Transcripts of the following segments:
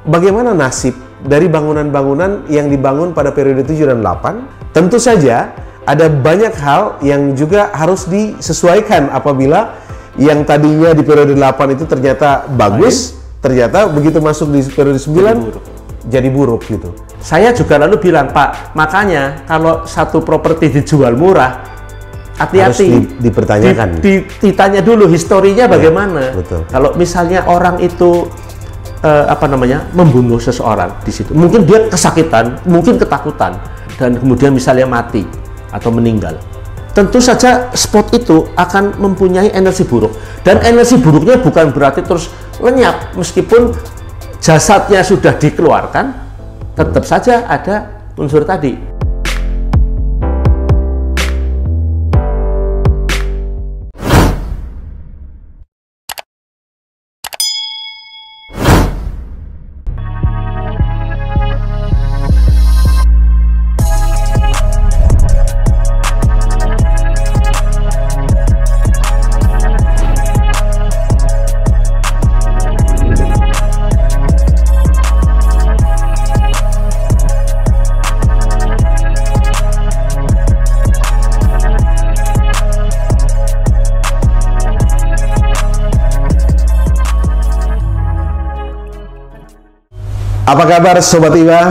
bagaimana nasib dari bangunan-bangunan yang dibangun pada periode 7 dan 8? Tentu saja ada banyak hal yang juga harus disesuaikan apabila yang tadinya di periode 8 itu ternyata bagus, ternyata begitu masuk di periode 9 jadi buruk gitu. Saya juga lalu bilang, Pak, makanya kalau satu properti dijual murah, hati-hati, harus dipertanyakan. Ditanya dulu historinya bagaimana. Betul. Kalau misalnya orang itu membunuh seseorang di situ, mungkin dia kesakitan, mungkin ketakutan, dan kemudian misalnya mati atau meninggal. Tentu saja spot itu akan mempunyai energi buruk, dan energi buruknya bukan berarti terus lenyap meskipun jasadnya sudah dikeluarkan, tetap saja ada unsur tadi. Apa kabar Sobat Iwa?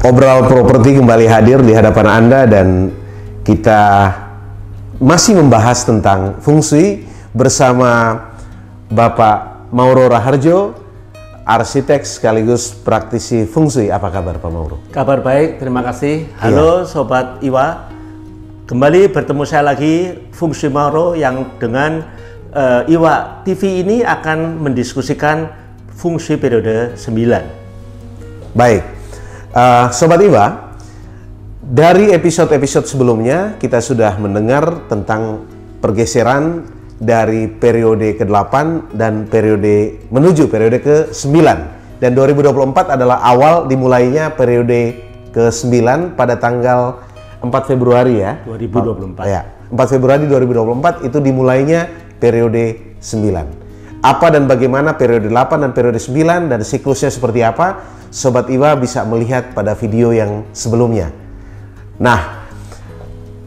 Obral Properti kembali hadir di hadapan Anda dan kita masih membahas tentang Feng Shui bersama Bapak Mauro Raharjo, arsitek sekaligus praktisi Feng Shui. Apa kabar Pak Mauro? Kabar baik, terima kasih. Halo Sobat Iwa, kembali bertemu saya lagi, Feng Shui Mauro, yang dengan Iwa TV ini akan mendiskusikan Feng Shui periode 9. Baik, Sobat Iwa, dari episode-episode sebelumnya kita sudah mendengar tentang pergeseran dari periode ke-8 dan periode menuju periode ke-9. Dan 2024 adalah awal dimulainya periode ke-9 pada tanggal 4 Februari ya. 2024. Ya, 4 Februari 2024 itu dimulainya periode 9. Apa dan bagaimana periode 8 dan periode 9 dan siklusnya seperti apa, Sobat Iwa bisa melihat pada video yang sebelumnya. Nah,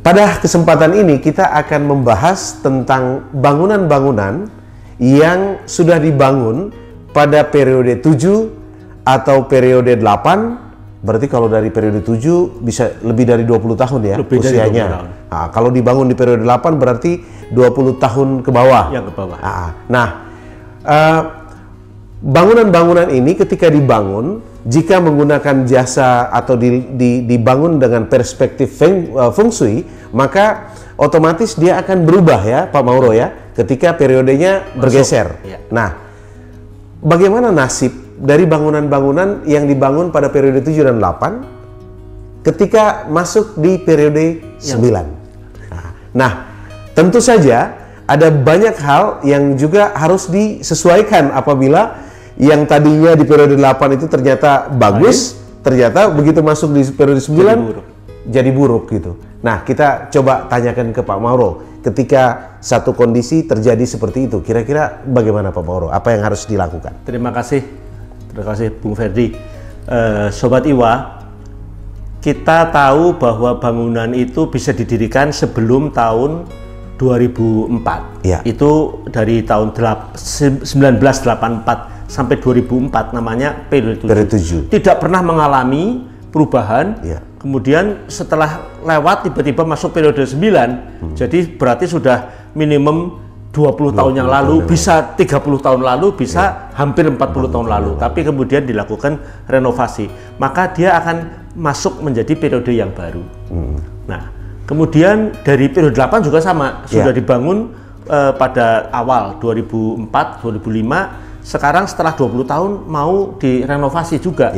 pada kesempatan ini kita akan membahas tentang bangunan-bangunan yang sudah dibangun pada periode 7 atau periode 8. Berarti kalau dari periode 7 bisa lebih dari 20 tahun ya lebih usianya. dari 20 tahun. Nah, kalau dibangun di periode 8 berarti 20 tahun ke bawah. Yang ke bawah. Nah, bangunan-bangunan ini ketika dibangun, jika menggunakan jasa atau dibangun dengan perspektif Feng Shui, maka otomatis dia akan berubah ya Pak Mauro ya, ketika periodenya bergeser. Ya. Nah, bagaimana nasib dari bangunan-bangunan yang dibangun pada periode 7 dan 8 ketika masuk di periode 9? Nah, tentu saja ada banyak hal yang juga harus disesuaikan apabila yang tadinya di periode 8 itu ternyata bagus, ternyata begitu masuk di periode 9 jadi buruk gitu. Nah, kita coba tanyakan ke Pak Mauro, ketika satu kondisi terjadi seperti itu, kira-kira bagaimana Pak Mauro? Apa yang harus dilakukan? Terima kasih Bung Ferdi. Sobat Iwa, kita tahu bahwa bangunan itu bisa didirikan sebelum tahun 2004. Ya. Itu dari tahun 1984 sampai 2004, namanya periode 7. Tidak pernah mengalami perubahan. Ya. Kemudian setelah lewat tiba-tiba masuk periode 9. Jadi berarti sudah minimum 20 tahun yang lalu, bisa 30 tahun lalu, bisa hampir 40 tahun lalu. Tapi kemudian dilakukan renovasi, maka dia akan masuk menjadi periode yang baru. Nah, kemudian dari periode 8 juga sama, sudah dibangun pada awal 2004, 2005. Sekarang setelah 20 tahun mau direnovasi juga.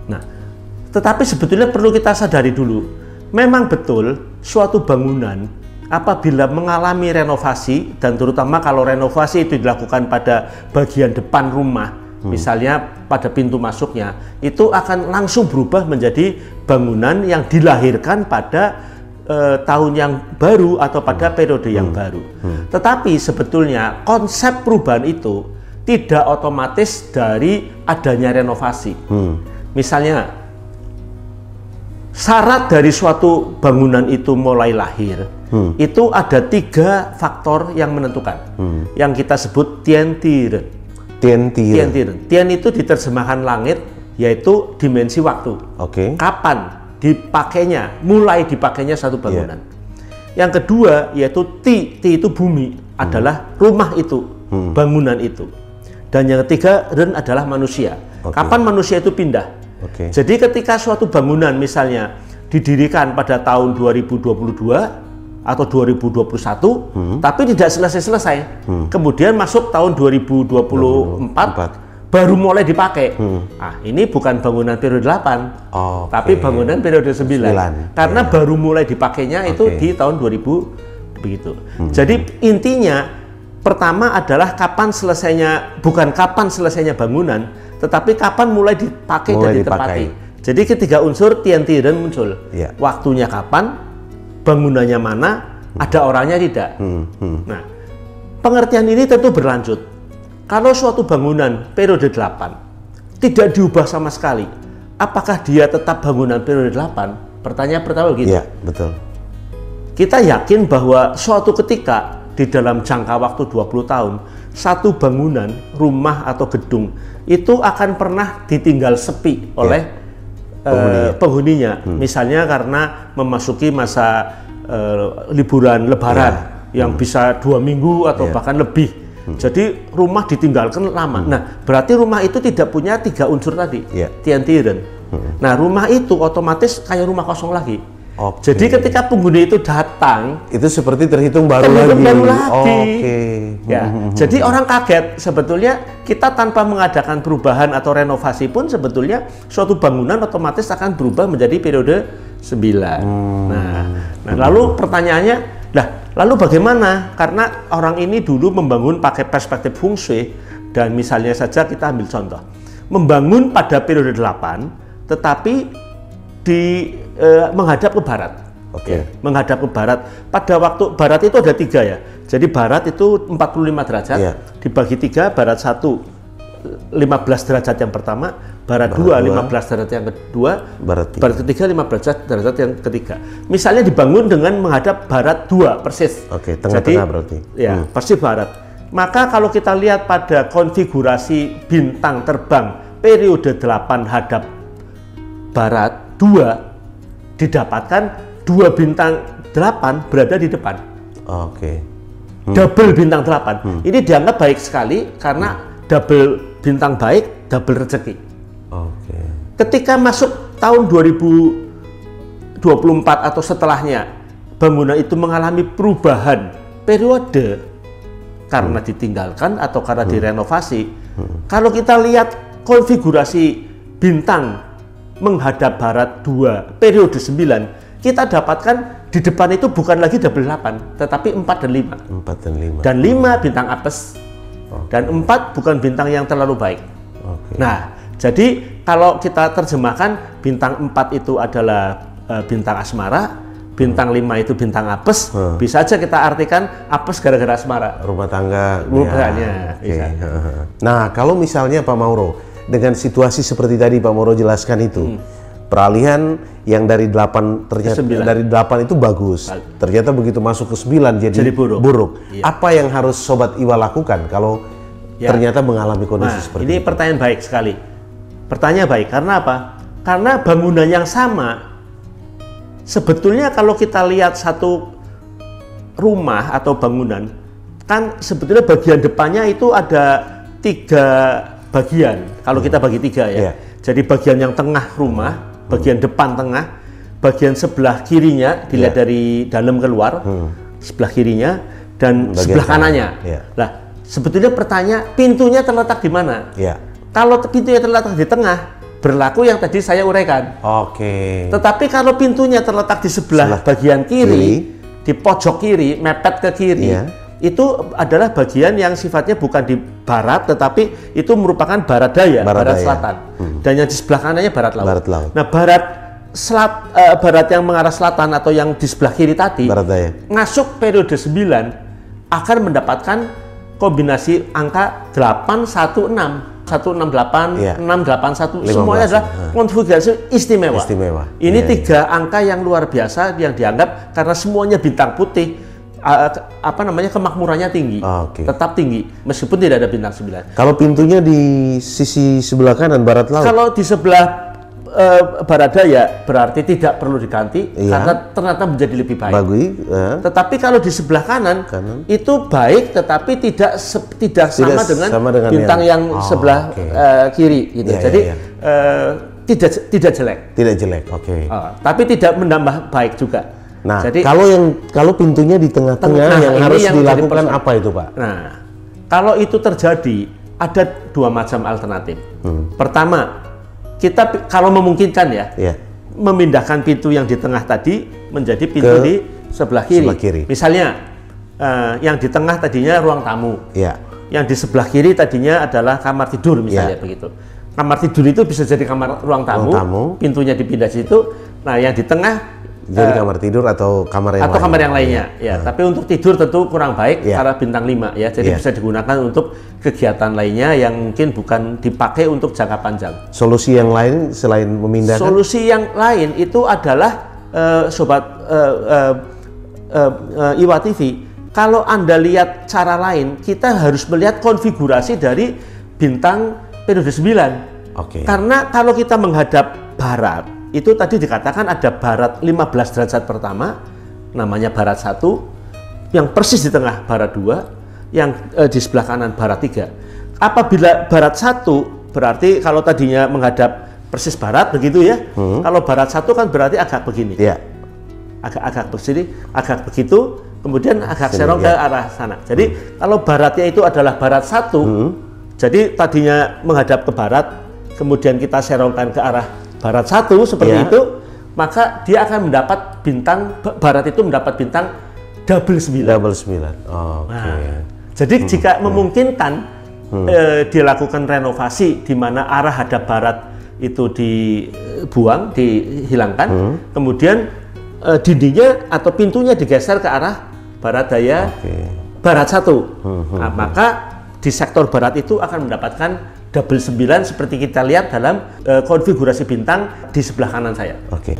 Nah, tetapi sebetulnya perlu kita sadari dulu, memang betul suatu bangunan apabila mengalami renovasi, dan terutama kalau renovasi itu dilakukan pada bagian depan rumah, misalnya pada pintu masuknya, itu akan langsung berubah menjadi bangunan yang dilahirkan pada tahun yang baru atau pada periode yang baru. Tetapi sebetulnya konsep perubahan itu tidak otomatis dari adanya renovasi. Misalnya, syarat dari suatu bangunan itu mulai lahir, itu ada 3 faktor yang menentukan, yang kita sebut tientir. Tien itu diterjemahkan langit, yaitu dimensi waktu. Kapan dipakainya, mulai dipakainya satu bangunan. Yang kedua yaitu ti itu bumi, adalah rumah itu, bangunan itu. Dan yang ketiga ren adalah manusia. Kapan manusia itu pindah? Jadi ketika suatu bangunan misalnya didirikan pada tahun 2022 atau 2021, tapi tidak selesai-selesai, kemudian masuk tahun 2024, baru mulai dipakai. Nah, ini bukan bangunan periode 8, tapi bangunan periode 9. Karena baru mulai dipakainya itu di tahun 2000 begitu. Jadi intinya pertama adalah kapan selesainya, bukan kapan selesainya bangunan, tetapi kapan mulai dipakai dan ditempati. Jadi ketiga unsur tientiren muncul. Waktunya kapan, bangunannya mana, ada orangnya tidak. Nah, pengertian ini tentu berlanjut. Kalau suatu bangunan periode 8 tidak diubah sama sekali, apakah dia tetap bangunan periode 8? Pertanyaan pertama begitu. Iya, betul. Kita yakin bahwa suatu ketika di dalam jangka waktu 20 tahun, satu bangunan, rumah atau gedung itu akan pernah ditinggal sepi oleh penghuninya. Misalnya karena memasuki masa liburan lebaran yang bisa 2 minggu atau bahkan lebih. Jadi rumah ditinggalkan lama. Nah, berarti rumah itu tidak punya 3 unsur tadi, tientiren. Nah, rumah itu otomatis kayak rumah kosong lagi. Jadi ketika penghuni itu datang, itu seperti terhitung baru lagi. Ya, jadi orang kaget sebetulnya kita tanpa mengadakan perubahan atau renovasi pun sebetulnya suatu bangunan otomatis akan berubah menjadi periode 9. Nah, lalu pertanyaannya, lalu bagaimana? Karena orang ini dulu membangun pakai perspektif feng shui, dan misalnya saja kita ambil contoh, membangun pada periode 8, tetapi menghadap ke barat. Menghadap ke barat. Pada waktu barat itu ada 3 ya. Jadi barat itu 45 derajat, dibagi 3, barat 1 15 derajat yang pertama, barat 2 15 derajat yang kedua, barat ketiga 15 derajat yang ketiga. Misalnya dibangun dengan menghadap barat 2 persis. Tengah-tengah berarti. Ya, persis barat. Maka kalau kita lihat pada konfigurasi bintang terbang periode 8 hadap barat 2, didapatkan 2 bintang 8 berada di depan. Double bintang 8. Ini dianggap baik sekali karena double bintang baik, double rezeki. Ketika masuk tahun 2024 atau setelahnya, bangunan itu mengalami perubahan periode karena ditinggalkan atau karena direnovasi. Kalau kita lihat konfigurasi bintang menghadap barat 2 periode 9, kita dapatkan di depan itu bukan lagi double 8, tetapi 4 dan 5. Dan 5 bintang apes, dan 4 bukan bintang yang terlalu baik. Nah, jadi kalau kita terjemahkan, bintang 4 itu adalah bintang asmara, bintang 5 itu bintang apes. Bisa aja kita artikan apes gara-gara asmara, rumah tangga. Nah, kalau misalnya Pak Mauro, dengan situasi seperti tadi Pak Mauro jelaskan itu, peralihan yang dari 8 ternyata 9. Dari 8 itu bagus, ternyata begitu masuk ke 9 jadi buruk. Apa yang harus Sobat Iwa lakukan kalau ternyata mengalami kondisi seperti ini? Ini pertanyaan baik sekali. Pertanyaan baik karena apa? Karena bangunan yang sama, sebetulnya kalau kita lihat satu rumah atau bangunan, kan sebetulnya bagian depannya itu ada 3 bagian. Kalau kita bagi 3 ya. Jadi bagian yang tengah rumah, bagian depan tengah, bagian sebelah kirinya dilihat dari dalam keluar, sebelah kirinya, dan bagian sebelah kanannya. Nah, sebetulnya pertanyaan, pintunya terletak di mana? Kalau pintunya terletak di tengah, berlaku yang tadi saya uraikan. Tetapi kalau pintunya terletak di sebelah bagian kiri, di pojok kiri, mepet ke kiri, itu adalah bagian yang sifatnya bukan di barat, tetapi itu merupakan barat daya, barat selatan. Dan yang di sebelah kanannya barat laut. Nah, barat yang mengarah selatan atau yang di sebelah kiri tadi, masuk periode 9 akan mendapatkan kombinasi angka 816. 168, Iya. 681 15. semuanya adalah konfigurasi istimewa. Istimewa. Ini Iya, tiga angka yang luar biasa yang dianggap karena semuanya bintang putih, kemakmurannya tinggi, Oke. tetap tinggi meskipun tidak ada bintang 9. Kalau pintunya di sisi sebelah kanan barat laut. Kalau di sebelah barat daya berarti tidak perlu diganti Iya. karena ternyata menjadi lebih baik. Bagui, Tetapi kalau di sebelah kanan, Kanan. itu baik tetapi tidak sama dengan bintang yang sebelah oke. kiri gitu. Iya, Jadi iya, tidak jelek. tidak jelek. Oke. Tapi tidak menambah baik juga. Nah, Jadi kalau pintunya di tengah-tengah Nah, yang ini harus yang jadi dilakukan persoalan. apa itu, Pak? Nah, kalau itu terjadi, ada dua macam alternatif. Pertama, kita kalau memungkinkan ya, Iya. memindahkan pintu yang di tengah tadi menjadi pintu Ke di sebelah kiri. sebelah kiri. Misalnya, yang di tengah tadinya ruang tamu, Iya. yang di sebelah kiri tadinya adalah kamar tidur misalnya Iya. begitu. Kamar tidur itu bisa jadi ruang tamu, Ruang tamu. pintunya dipindah situ. Nah, yang di tengah Jadi kamar tidur atau kamar yang atau lain? kamar yang lainnya, ya. Tapi untuk tidur tentu kurang baik Iya. karena bintang 5 ya. Jadi Iya. bisa digunakan untuk kegiatan lainnya yang mungkin bukan dipakai untuk jangka panjang. Solusi yang lain selain memindahkan? Solusi yang lain itu adalah sobat Iwa TV. Kalau Anda lihat cara lain, kita harus melihat konfigurasi dari bintang periode 9. Oke. Karena kalau kita menghadap barat, itu tadi dikatakan ada barat 15 derajat pertama, namanya barat 1, yang persis di tengah barat 2, yang di sebelah kanan barat 3. Apabila barat 1, berarti kalau tadinya menghadap persis barat, begitu ya. Kalau barat 1 kan berarti agak begini. Iya. Agak bersini, agak begitu, kemudian agak Sini, serong ke ya. arah sana. Jadi kalau baratnya itu adalah barat 1, jadi tadinya menghadap ke barat, kemudian kita serongkan ke arah barat 1 seperti Ya. itu, maka dia akan mendapat bintang, barat itu mendapat bintang double 9. Double 9. Oke. Nah, jadi jika memungkinkan dilakukan renovasi di mana arah hadap barat itu dibuang, dihilangkan, kemudian dindingnya atau pintunya digeser ke arah barat daya barat 1. Nah, maka di sektor barat itu akan mendapatkan double 9 seperti kita lihat dalam konfigurasi bintang di sebelah kanan saya. Oke.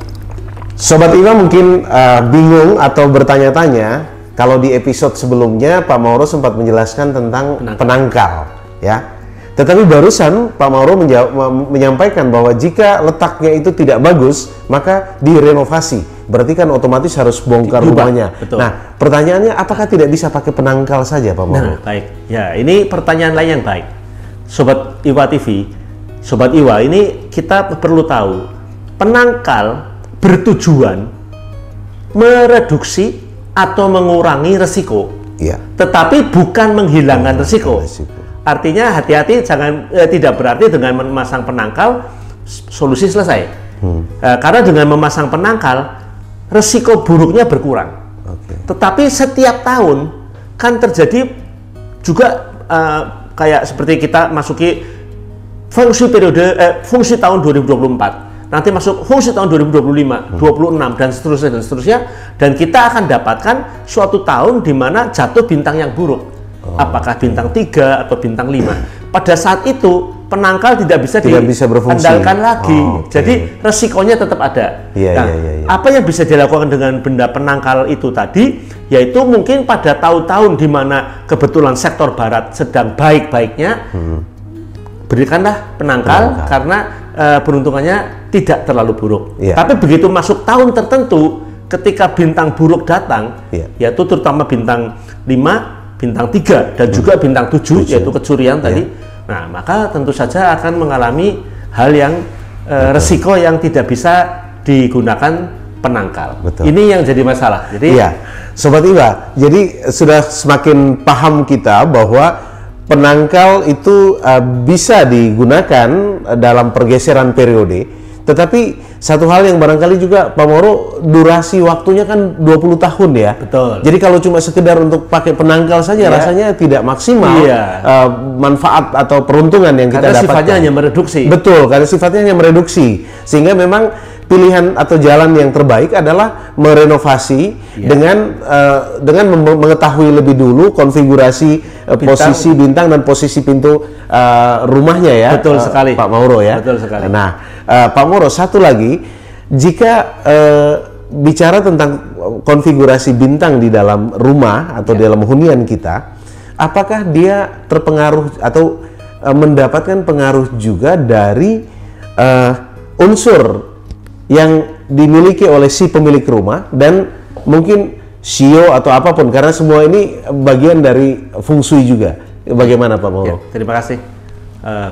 Sobat Iwa mungkin bingung atau bertanya-tanya kalau di episode sebelumnya Pak Mauro sempat menjelaskan tentang penangkal, ya. Tetapi barusan Pak Mauro menyampaikan bahwa jika letaknya itu tidak bagus, maka direnovasi. Berarti kan otomatis harus bongkar Diubah, rumahnya. betul. Nah, pertanyaannya apakah tidak bisa pakai penangkal saja, Pak Mauro? Nah, baik. Ya, ini pertanyaan lain yang baik. Sobat Iwa TV, Sobat Iwa, ini kita perlu tahu, penangkal bertujuan mereduksi atau mengurangi resiko, Iya. tetapi bukan menghilangkan resiko. Artinya hati-hati, jangan tidak berarti dengan memasang penangkal solusi selesai. Karena dengan memasang penangkal resiko buruknya berkurang. Tetapi setiap tahun kan terjadi juga kayak seperti kita masuki fungsi tahun 2024. Nanti masuk fungsi tahun 2025, 26 dan seterusnya, dan kita akan dapatkan suatu tahun di mana jatuh bintang yang buruk. Apakah bintang 3 atau bintang 5. Pada saat itu penangkal tidak bisa berfungsi. diandalkan lagi. Jadi resikonya tetap ada. Iya. Apa yang bisa dilakukan dengan benda penangkal itu tadi, yaitu mungkin pada tahun-tahun di mana kebetulan sektor barat sedang baik-baiknya, berikanlah penangkal karena peruntungannya tidak terlalu buruk. Iya. Tapi begitu masuk tahun tertentu, ketika bintang buruk datang, yaitu terutama bintang 5, bintang 3, dan juga bintang 7, yaitu kecurian tadi, nah maka tentu saja akan mengalami hal yang resiko yang tidak bisa digunakan penangkal. Betul. Ini yang jadi masalah. Jadi iya, Sobat Iwa, jadi sudah semakin paham kita bahwa penangkal itu bisa digunakan dalam pergeseran periode. Tetapi satu hal yang barangkali juga Pak Mauro, durasi waktunya kan 20 tahun ya. Betul. Jadi kalau cuma sekedar untuk pakai penangkal saja rasanya tidak maksimal manfaat atau peruntungan yang kita dapatkan. Karena sifatnya hanya mereduksi. Betul, karena sifatnya hanya mereduksi. Sehingga memang pilihan atau jalan yang terbaik adalah merenovasi dengan mengetahui lebih dulu konfigurasi posisi bintang dan posisi pintu rumahnya ya. Betul sekali, Pak Mauro ya. Betul sekali. Nah, Pak Mauro, satu lagi, jika bicara tentang konfigurasi bintang di dalam rumah atau di dalam hunian kita, apakah dia terpengaruh atau mendapatkan pengaruh juga dari unsur yang dimiliki oleh si pemilik rumah dan mungkin sio atau apapun, karena semua ini bagian dari feng shui juga. Bagaimana Pak Mauro? Ya, terima kasih.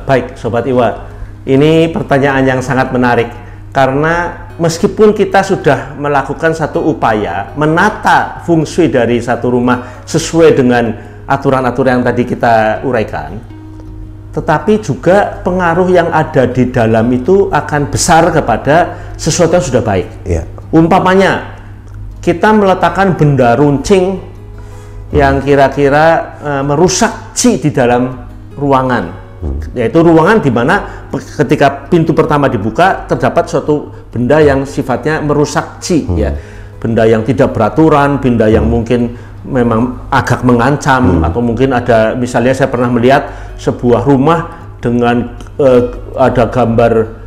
Baik Sobat Iwa, ini pertanyaan yang sangat menarik karena meskipun kita sudah melakukan satu upaya menata feng shui dari satu rumah sesuai dengan aturan-aturan yang tadi kita uraikan, tetapi juga pengaruh yang ada di dalam itu akan besar kepada sesuatu yang sudah baik. Ya. Umpamanya kita meletakkan benda runcing yang kira-kira merusak qi di dalam ruangan, yaitu ruangan di mana ketika pintu pertama dibuka terdapat suatu benda yang sifatnya merusak qi, ya, benda yang tidak beraturan, benda yang mungkin memang agak mengancam, atau mungkin ada, misalnya saya pernah melihat sebuah rumah dengan ada gambar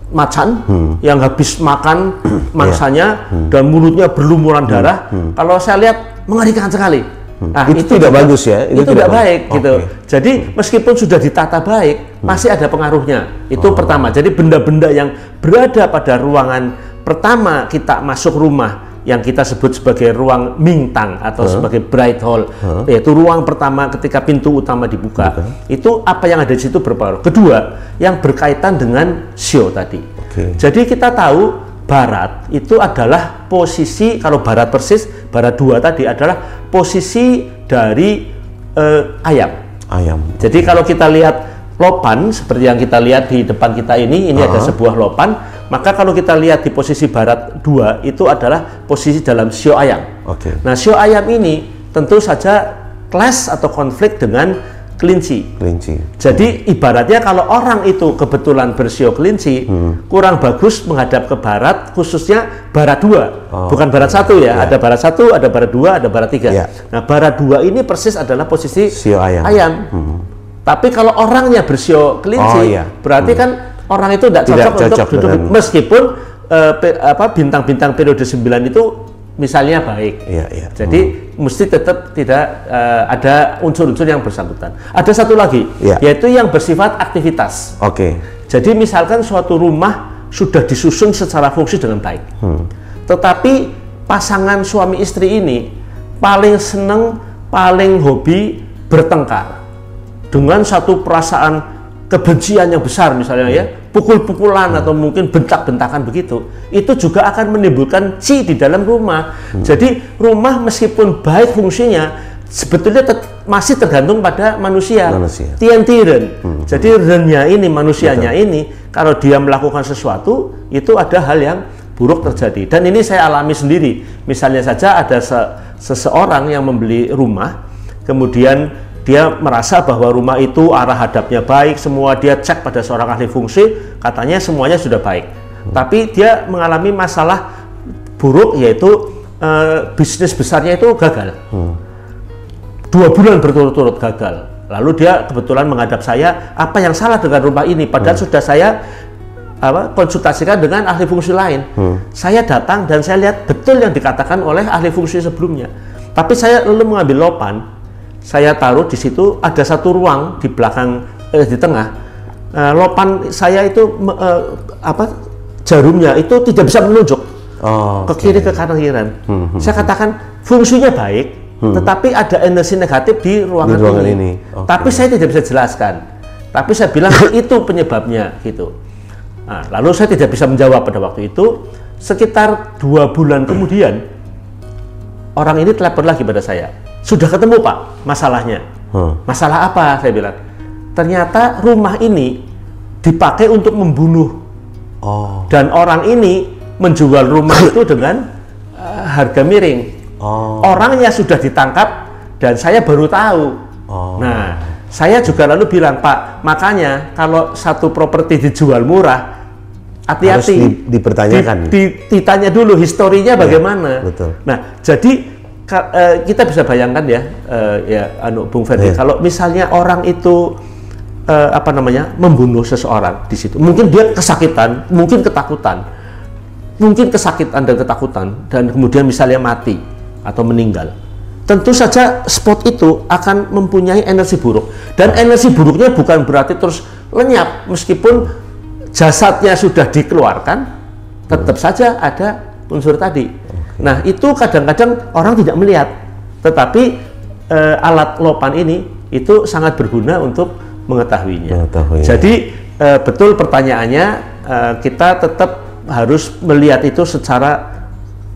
macan yang habis makan mangsanya dan mulutnya berlumuran darah. Kalau saya lihat mengerikan sekali. Nah, itu tidak juga, bagus ya? Itu tidak baik gitu. Jadi meskipun sudah ditata baik, masih ada pengaruhnya. Itu pertama. Jadi benda-benda yang berada pada ruangan pertama kita masuk rumah, yang kita sebut sebagai ruang mingtang atau sebagai bright hall, yaitu ruang pertama ketika pintu utama dibuka. Itu apa yang ada di situ berpengaruh. Kedua, yang berkaitan dengan sio tadi. Jadi kita tahu barat itu adalah posisi, kalau barat persis, barat 2 tadi adalah posisi dari ayam. Jadi kalau kita lihat lopan seperti yang kita lihat di depan kita ini ada sebuah lopan, maka kalau kita lihat di posisi barat 2 itu adalah posisi dalam sio ayam. Nah, sio ayam ini tentu saja clash atau konflik dengan kelinci. Jadi ibaratnya kalau orang itu kebetulan bersio kelinci, kurang bagus menghadap ke barat, khususnya barat 2, bukan barat 1 ya. Ada barat 1, ada barat 2, ada barat 3. Nah, barat 2 ini persis adalah posisi sio ayam. Tapi kalau orangnya bersio kelinci, berarti kan orang itu tidak cocok untuk duduk, meskipun bintang-bintang periode 9 itu misalnya baik. Jadi mesti tetap tidak ada unsur-unsur yang bersangkutan. Ada satu lagi, yaitu yang bersifat aktivitas. Jadi misalkan suatu rumah sudah disusun secara fungsi dengan baik, tetapi pasangan suami istri ini paling seneng, paling hobi bertengkar dengan satu perasaan kebencian yang besar, misalnya ya, pukul-pukulan atau mungkin bentak-bentakan begitu, itu juga akan menimbulkan qi di dalam rumah. Jadi rumah meskipun baik fungsinya, sebetulnya masih tergantung pada manusia. Tian-tiren. Jadi rennya ini, manusianya ini, kalau dia melakukan sesuatu, itu ada hal yang buruk terjadi. Dan ini saya alami sendiri. Misalnya saja ada seseorang yang membeli rumah, kemudian dia merasa bahwa rumah itu arah hadapnya baik, semua dia cek pada seorang ahli fungsi, katanya semuanya sudah baik. Tapi dia mengalami masalah buruk, yaitu bisnis besarnya itu gagal. 2 bulan berturut-turut gagal. Lalu dia kebetulan menghadap saya, apa yang salah dengan rumah ini? Padahal sudah saya konsultasikan dengan ahli fungsi lain. Saya datang dan saya lihat betul yang dikatakan oleh ahli fungsi sebelumnya. Tapi saya lalu mengambil lopan, saya taruh di situ, ada satu ruang di belakang, di tengah. Lopan saya itu jarumnya itu tidak bisa menunjuk ke kiri, ke kanan, Saya katakan fungsinya baik, tetapi ada energi negatif di ruangan ini. Tapi saya tidak bisa jelaskan. Tapi saya bilang itu penyebabnya gitu. Nah, lalu saya tidak bisa menjawab pada waktu itu. Sekitar 2 bulan kemudian, orang ini telepon lagi pada saya. Sudah ketemu Pak masalahnya. Masalah apa? Saya bilang. Ternyata rumah ini dipakai untuk membunuh. Dan orang ini menjual rumah itu dengan harga miring. Orangnya sudah ditangkap dan saya baru tahu. Nah, saya juga lalu bilang, Pak, makanya kalau satu properti dijual murah, hati-hati dipertanyakan. Ditanya dulu historinya bagaimana. Betul. Nah, jadi kita bisa bayangkan ya, Bung Ferdi, kalau misalnya orang itu membunuh seseorang di situ, mungkin dia kesakitan, mungkin ketakutan, dan ketakutan, dan kemudian misalnya mati atau meninggal. Tentu saja spot itu akan mempunyai energi buruk, dan energi buruknya bukan berarti terus lenyap meskipun jasadnya sudah dikeluarkan, tetap saja ada unsur tadi. Nah, itu kadang-kadang orang tidak melihat, tetapi alat lopan ini itu sangat berguna untuk mengetahuinya. Jadi betul pertanyaannya, kita tetap harus melihat itu secara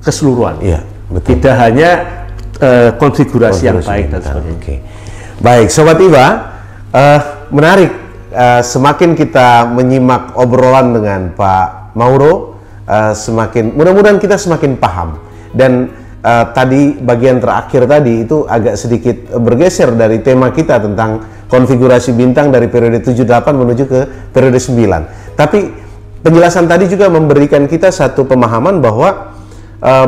keseluruhan. Iya, betul. Tidak hanya konfigurasi yang baik dan sebagainya. Okay. Baik, Sobat IWA, menarik. Semakin kita menyimak obrolan dengan Pak Mauro, mudah-mudahan kita semakin paham. Dan tadi bagian terakhir tadi itu agak sedikit bergeser dari tema kita tentang konfigurasi bintang dari periode 78 menuju ke periode 9. Tapi penjelasan tadi juga memberikan kita satu pemahaman bahwa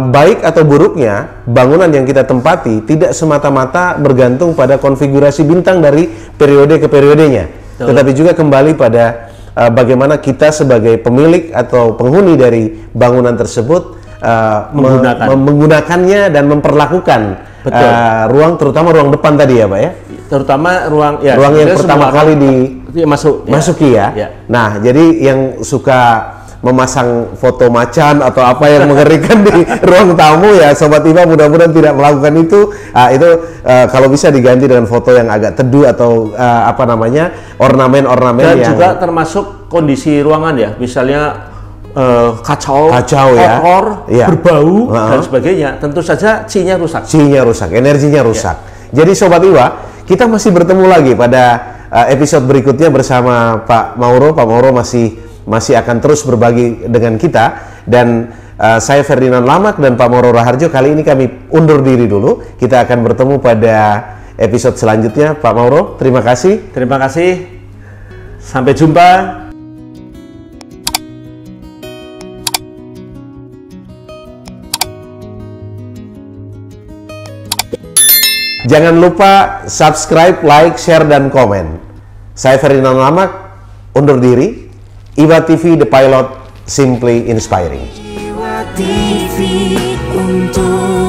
baik atau buruknya bangunan yang kita tempati tidak semata-mata bergantung pada konfigurasi bintang dari periode ke periodenya, tetapi juga kembali pada bagaimana kita sebagai pemilik atau penghuni dari bangunan tersebut menggunakannya dan memperlakukan ruang, terutama ruang depan tadi ya Pak ya, terutama ruang yang pertama kali dimasuki ya. Nah, jadi yang suka memasang foto macan atau apa yang mengerikan di ruang tamu ya, Sobat IWA mudah-mudahan tidak melakukan itu. Kalau bisa diganti dengan foto yang agak teduh atau ornamen-ornamen dan yang juga termasuk kondisi ruangan ya, misalnya kacau ya, kotor, berbau dan sebagainya. Tentu saja C-nya rusak, energinya rusak. Jadi Sobat IWA, kita masih bertemu lagi pada episode berikutnya bersama Pak Mauro. Pak Mauro masih akan terus berbagi dengan kita, dan saya Ferdinand Lamak dan Pak Mauro Raharjo. Kali ini kami undur diri dulu. Kita akan bertemu pada episode selanjutnya. Pak Mauro, terima kasih. Terima kasih. Sampai jumpa. Jangan lupa subscribe, like, share, dan komen. Saya Ferdinand Lamak, undur diri. IWA TV, The Pilot, Simply Inspiring. IWA TV untuk